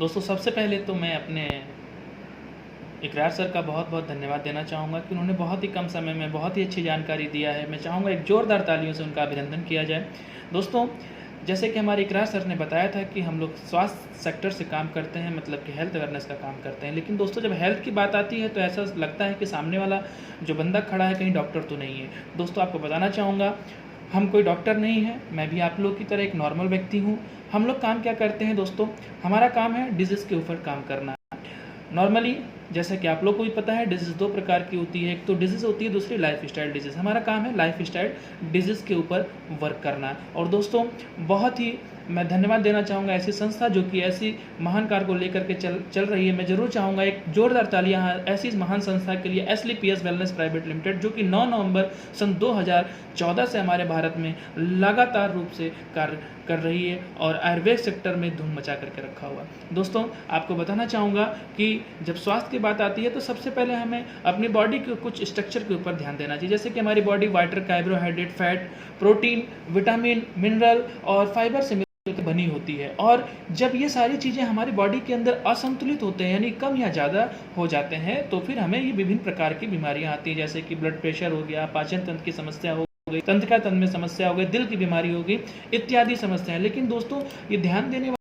दोस्तों सबसे पहले तो मैं अपने इकरार सर का बहुत बहुत धन्यवाद देना चाहूँगा कि उन्होंने बहुत ही कम समय में बहुत ही अच्छी जानकारी दिया है। मैं चाहूँगा एक ज़ोरदार तालियों से उनका अभिनंदन किया जाए। दोस्तों जैसे कि हमारे इकरार सर ने बताया था कि हम लोग स्वास्थ्य सेक्टर से काम करते हैं, मतलब कि हेल्थ अवेयरनेस का काम करते हैं। लेकिन दोस्तों जब हेल्थ की बात आती है तो ऐसा लगता है कि सामने वाला जो बंदा खड़ा है कहीं डॉक्टर तो नहीं है। दोस्तों आपको बताना चाहूँगा, हम कोई डॉक्टर नहीं है, मैं भी आप लोग की तरह एक नॉर्मल व्यक्ति हूँ। हम लोग काम क्या करते हैं दोस्तों, हमारा काम है डिजीज़ के ऊपर काम करना। नॉर्मली जैसा कि आप लोग को भी पता है, डिजीज़ दो प्रकार की होती है, एक तो डिजीज़ होती है, दूसरी लाइफ स्टाइल डिजीज़। हमारा काम है लाइफ स्टाइल डिजीज़ के ऊपर वर्क करना। और दोस्तों बहुत ही मैं धन्यवाद देना चाहूँगा ऐसी संस्था जो कि ऐसी महान कार्य को लेकर के चल रही है। मैं ज़रूर चाहूँगा एक जोरदार तालियां ऐसी महान संस्था के लिए, SLPS वेलनेस प्राइवेट लिमिटेड, जो कि 9 नवंबर सन 2014 से हमारे भारत में लगातार रूप से कार्य कर रही है और आयुर्वेद सेक्टर में धूम मचा करके रखा हुआ। दोस्तों आपको बताना चाहूँगा कि जब स्वास्थ्य की बात आती है तो सबसे पहले हमें अपनी बॉडी के कुछ स्ट्रक्चर के ऊपर ध्यान देना चाहिए। जैसे कि हमारी body water, carbohydrate, fat, protein, vitamin, mineral और फाइबर से बनी होती है। और जब ये सारी चीज़ें हमारी बॉडी के अंदर असंतुलित होते हैं, यानी कम या ज़्यादा हो जाते हैं, तो फिर हमें ये विभिन्न प्रकार की बीमारियां आती हैं, जैसे कि ब्लड प्रेशर हो गया, पाचन तंत्र की समस्या हो गई, तंत्रिका तंत्र में समस्या हो गई, दिल की बीमारी हो गई, इत्यादि समस्याएं। लेकिन दोस्तों ये ध्यान देने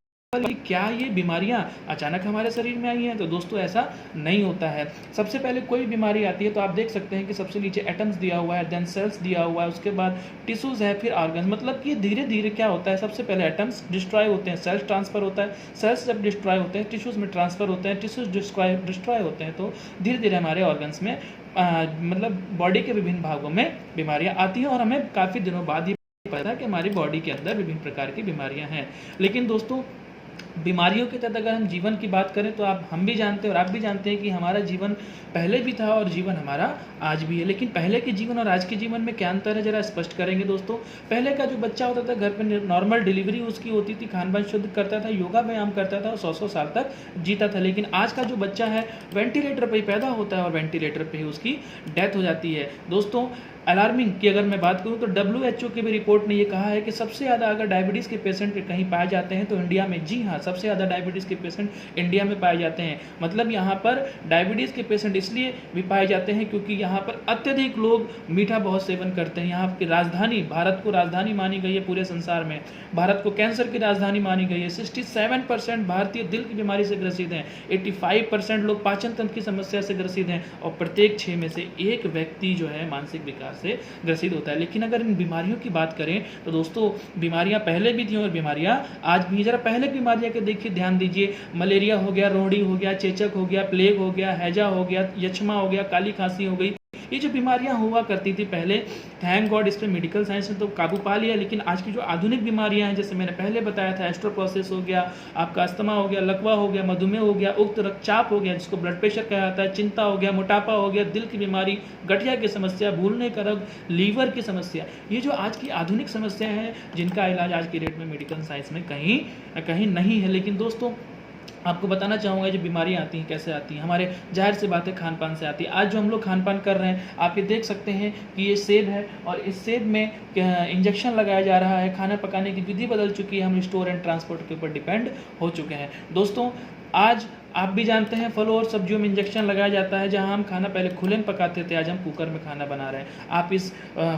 क्या ये बीमारियां अचानक हमारे शरीर में आई हैं? तो दोस्तों ऐसा नहीं होता है। सबसे पहले कोई बीमारी आती है तो आप देख सकते हैं कि सबसे नीचे एटम्स दिया हुआ है, देन सेल्स दिया हुआ है, उसके बाद टिश्यूज है, फिर ऑर्गन्स। मतलब कि धीरे धीरे क्या होता है, सबसे पहले एटम्स डिस्ट्रॉय होते हैं, सेल्स ट्रांसफर होता है, सेल्स जब डिस्ट्रॉय होते हैं टिश्यूज में ट्रांसफर होते हैं, टिश्यूज डिस्ट्रॉय होते हैं, तो धीरे धीरे हमारे ऑर्गन्स में मतलब बॉडी के विभिन्न भागों में बीमारियां आती हैं। और हमें काफ़ी दिनों बाद ही पता है कि हमारी बॉडी के अंदर विभिन्न प्रकार की बीमारियां हैं। लेकिन दोस्तों बीमारियों के तहत अगर हम जीवन की बात करें तो हम भी जानते हैं और आप भी जानते हैं कि हमारा जीवन पहले भी था और जीवन हमारा आज भी है। लेकिन पहले के जीवन और आज के जीवन में क्या अंतर है, जरा स्पष्ट करेंगे दोस्तों। पहले का जो बच्चा होता था घर पे नॉर्मल डिलीवरी उसकी होती थी, खान पान शुद्ध करता था, योगा व्यायाम करता था और 100 साल तक जीता था। लेकिन आज का जो बच्चा है वेंटिलेटर पर ही पैदा होता है और वेंटिलेटर पर ही उसकी डेथ हो जाती है। दोस्तों अलार्मिंग की अगर मैं बात करूं तो WHO की भी रिपोर्ट ने ये कहा है कि सबसे ज़्यादा अगर डायबिटीज़ के पेशेंट कहीं पाए जाते हैं तो इंडिया में। जी हाँ, सबसे ज़्यादा डायबिटीज़ के पेशेंट इंडिया में पाए जाते हैं। मतलब यहाँ पर डायबिटीज़ के पेशेंट इसलिए भी पाए जाते हैं क्योंकि यहाँ पर अत्यधिक लोग मीठा बहुत सेवन करते हैं। यहाँ की राजधानी, भारत को राजधानी मानी गई है पूरे संसार में, भारत को कैंसर की राजधानी मानी गई है। 67% भारतीय दिल की बीमारी से ग्रसित हैं, 85% लोग पाचन तंत्र की समस्या से ग्रसित हैं और प्रत्येक 6 में से एक व्यक्ति जो है मानसिक विकार से ग्रसित होता है। लेकिन अगर इन बीमारियों की बात करें तो दोस्तों बीमारियां पहले भी थी और बीमारियां आज भी। जरा पहले बीमारियां के देखिए, ध्यान दीजिए। मलेरिया हो गया, रोहड़ी हो गया, चेचक हो गया, प्लेग हो गया, हैजा हो गया, यक्ष्मा हो गया, काली खांसी हो गई। ये जो बीमारियां हुआ करती थी पहले, थैंक गॉड इस पर मेडिकल साइंस ने तो काबू पा लिया। लेकिन आज की जो आधुनिक बीमारियां हैं, जैसे मैंने पहले बताया था, एस्ट्रोप्रोसिस हो गया, आपका अस्थमा हो गया, लकवा हो गया, मधुमेह हो गया, उक्त रक्तचाप हो गया जिसको ब्लड प्रेशर कहा जाता है, चिंता हो गया, मोटापा हो गया, दिल की बीमारी, गठिया की समस्या, भूलने का रोग, लीवर की समस्या, ये जो आज की आधुनिक समस्या हैं जिनका इलाज आज की डेट में मेडिकल साइंस में कहीं नहीं है। लेकिन दोस्तों आपको बताना चाहूँगा जो बीमारियाँ आती हैं कैसे आती हैं, हमारे जाहिर सी बात है खान पान से आती है। आज जो हम लोग खान पान कर रहे हैं, आप ये देख सकते हैं कि ये सेब है और इस सेब में इंजेक्शन लगाया जा रहा है। खाना पकाने की विधि बदल चुकी है, हम स्टोर एंड ट्रांसपोर्ट के ऊपर डिपेंड हो चुके हैं। दोस्तों आज आप भी जानते हैं फलों और सब्जियों में इंजेक्शन लगाया जाता है। जहां हम खाना पहले खुले में पकाते थे, आज हम कुकर में खाना बना रहे हैं। आप इस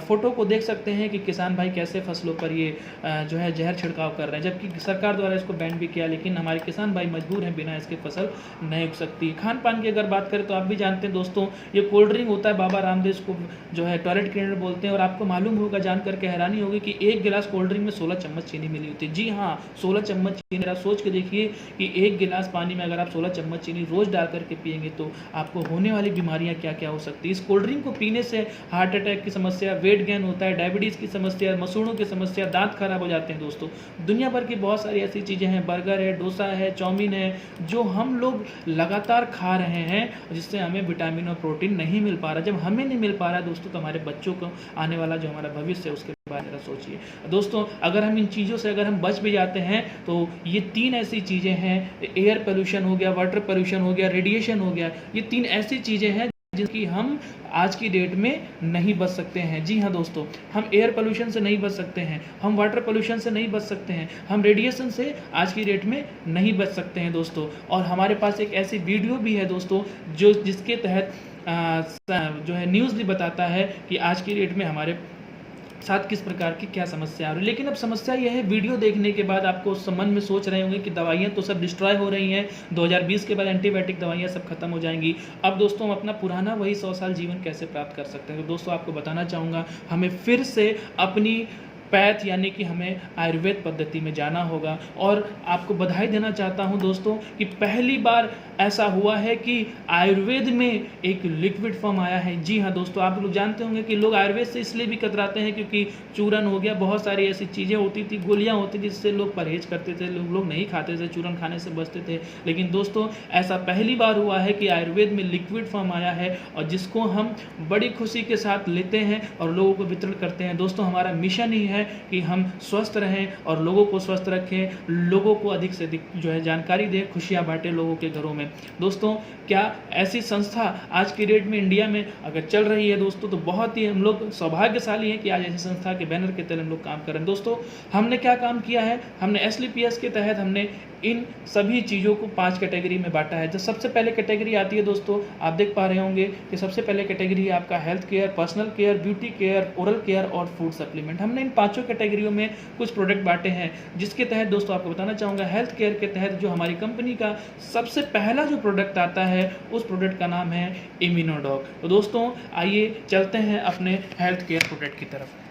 फोटो को देख सकते हैं कि किसान भाई कैसे फसलों पर ये जो है जहर छिड़काव कर रहे हैं, जबकि सरकार द्वारा इसको बैन भी किया। लेकिन हमारे किसान भाई मजबूर हैं, बिना इसके फसल नहीं उग सकती। खान पान की अगर बात करें तो आप भी जानते हैं दोस्तों, ये कोल्ड ड्रिंक होता है, बाबा रामदेव इसको जो है टॉयलेट क्लीनर बोलते हैं। और आपको मालूम होगा, जान करके हैरानी होगी कि एक गिलास कोल्ड ड्रिंक में 16 चम्मच चीनी मिली होती है। जी हाँ, 16 चम्मच चीनी। आप सोच के देखिए कि एक गिलास पानी में अगर आप 16 चम्मच चीनी रोज डाल करके पिएंगे तो आपको होने वाली बीमारियां क्या क्या हो सकती है। इस कोल्ड ड्रिंक को पीने से हार्ट अटैक की समस्या, वेट गेन होता है, डायबिटीज़ की समस्या, मसूड़ों की समस्या, दांत खराब हो जाते हैं। दोस्तों दुनिया भर की बहुत सारी ऐसी चीज़ें हैं, बर्गर है, डोसा है, चाउमीन है, जो हम लोग लगातार खा रहे हैं जिससे हमें विटामिन और प्रोटीन नहीं मिल पा रहा। जब हमें नहीं मिल पा रहा दोस्तों तो हमारे बच्चों को आने वाला जो हमारा भविष्य है उसके बारे में सोचिए। दोस्तों अगर हम इन चीज़ों से अगर हम बच भी जाते हैं तो ये 3 ऐसी चीज़ें हैं, एयर पोल्यूशन हो गया, वाटर पोल्यूशन हो गया, रेडिएशन हो गया, ये 3 ऐसी चीज़ें हैं जिनकी हम आज की डेट में नहीं बच सकते हैं। जी हाँ दोस्तों, हम एयर पोल्यूशन से नहीं बच सकते हैं, हम वाटर पोल्यूशन से नहीं बच सकते हैं, हम रेडिएशन से आज की डेट में नहीं बच सकते हैं दोस्तों। और हमारे पास एक ऐसी वीडियो भी है दोस्तों जिसके तहत जो है न्यूज़ भी बताता है कि आज की डेट में हमारे साथ किस प्रकार की क्या समस्या आ रही है। लेकिन अब समस्या यह है, वीडियो देखने के बाद आपको मन में सोच रहे होंगे कि दवाइयाँ तो सब डिस्ट्रॉय हो रही हैं, 2020 के बाद एंटीबायोटिक दवाइयाँ सब खत्म हो जाएंगी, अब दोस्तों हम अपना पुराना वही 100 साल जीवन कैसे प्राप्त कर सकते हैं। तो दोस्तों आपको बताना चाहूँगा, हमें फिर से अपनी पैथ यानी कि हमें आयुर्वेद पद्धति में जाना होगा। और आपको बधाई देना चाहता हूं दोस्तों कि पहली बार ऐसा हुआ है कि आयुर्वेद में एक लिक्विड फॉर्म आया है। जी हाँ दोस्तों, आप लोग जानते होंगे कि लोग आयुर्वेद से इसलिए भी कतराते हैं क्योंकि चूरन हो गया, बहुत सारी ऐसी चीज़ें होती थी, गोलियां होती थी जिससे लोग परहेज करते थे, लोग नहीं खाते थे, चूरन खाने से बचते थे। लेकिन दोस्तों ऐसा पहली बार हुआ है कि आयुर्वेद में लिक्विड फॉर्म आया है और जिसको हम बड़ी खुशी के साथ लेते हैं और लोगों को वितरण करते हैं। दोस्तों हमारा मिशन ही है कि हम स्वस्थ रहें और लोगों को स्वस्थ रखें, लोगों को अधिक से अधिक जो है जानकारी दें, खुशियां बांटें लोगों के घरों में। दोस्तों क्या ऐसी संस्था आज की डेट में इंडिया में अगर चल रही है दोस्तों, तो बहुत ही हम लोग सौभाग्यशाली हैं कि आज ऐसी संस्था के बैनर के तले हम लोग काम कर रहे हैं। दोस्तों हमने क्या काम किया है, हमने SLPS के तहत हमने इन सभी चीज़ों को 5 कैटेगरी में बांटा है। जो सबसे पहले कैटेगरी आती है दोस्तों, आप देख पा रहे होंगे कि सबसे पहले कैटेगरी है आपका health care, personal care, beauty care, oral care और फूड सप्लीमेंट। हमने इन 5 कैटेगरियों में कुछ प्रोडक्ट बांटे हैं, जिसके तहत दोस्तों आपको बताना चाहूँगा, हेल्थ केयर के तहत जो हमारी कंपनी का सबसे पहला जो प्रोडक्ट आता है उस प्रोडक्ट का नाम है इम्यूनोडॉग। तो दोस्तों आइए चलते हैं अपने हेल्थ केयर प्रोडक्ट की तरफ।